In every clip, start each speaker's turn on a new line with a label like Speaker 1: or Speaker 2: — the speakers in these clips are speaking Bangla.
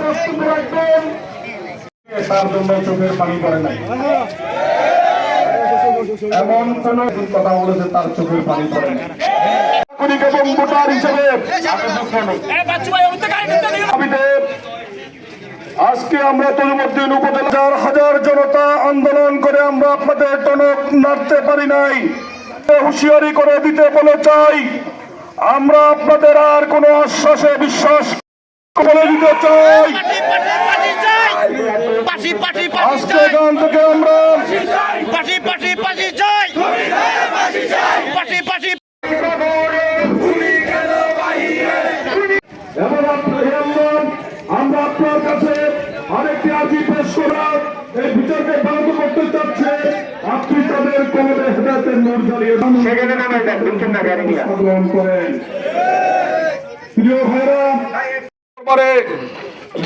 Speaker 1: বক্তব্য রাখবেন। তার জন্য চোখের পানি পড়ে নাই, এমন কোন কথা বলেছে তার চোখের পানি পড়ে নাই। এবং ভোটার হিসেবে আজকে আমরা তৈমুদ্দিন উপজেলার হাজার জনতা আন্দোলন করে আমরা আপনাদের টনক নাড়তে পারি নাই। হুঁশিয়ারি করে দিতে বলে চাই, আমরা আপনাদের আর কোনো আশ্বাসে বিশ্বাস করে দিতে চাই। আজকে এখান থেকে আমরা আমরা আপনার কাছে আরেকটি আর্জি পেশ করার এই বিচারকে ব্যাহত করতে চাচ্ছে। আপনি তাদের কবরে হেদায়েতের নূর জ্বালিয়ে গ্রহণ করেন। প্রিয় ভাইরা,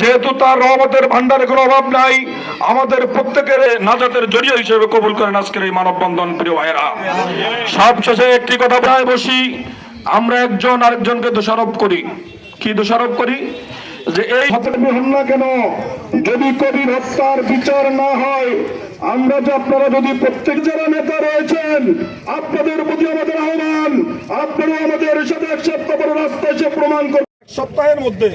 Speaker 1: যেহেতু তার রহমতের ভান্ডারে কোনো অভাব নাই, আমাদের প্রত্যেকের নাজাতের জরিয়া হিসেবে কবুল করেন আজকের এই মানববন্ধন। প্রিয় ভাইরা, সবশেষে একটি কথা প্রায় বসি, আমরা একজন আরেকজনকে দোষারোপ করি। কি দোষারোপ করি? যে এই হত্যাকাণ্ড হন না কেন, যদি কবির হত্যার বিচার না হয়, আমরা যে আপনারা যদি প্রত্যেক যারা নেতা রয়েছেন, আপনাদের প্রতি আমাদের আহ্বান, আপনারা আমাদের সাথে এক সপ্তাহ পরে রাস্তায় এসে প্রমাণ করুন।
Speaker 2: সপ্তাহের মধ্যে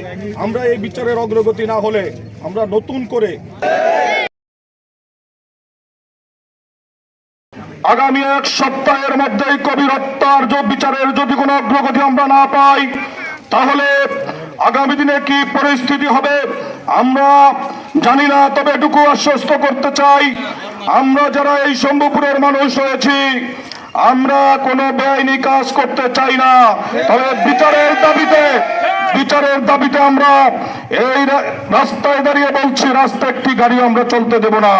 Speaker 2: আমরা এই বিচারের অগ্রগতি না হলে আমরা নতুন করে
Speaker 1: আগামী এক সপ্তাহের মধ্যে কবির হত্যার বিচারের যদি কোনো অগ্রগতি আমরা না পাই, তাহলে আগামী দিনে কি পরিস্থিতি হবে আমরা জানি না। তবে এটুকু আশ্বস্ত করতে চাই, আমরা যারা এই শম্ভুপুরের মানুষ হয়েছি, আমরা কোনো বেআইনি কাজ করতে চাই না। তবে বিচারের দাবিতে আমরা এই রাস্তায় দাঁড়িয়ে বলছি, রাস্তা একটি গাড়ি আমরা চলতে দেব না।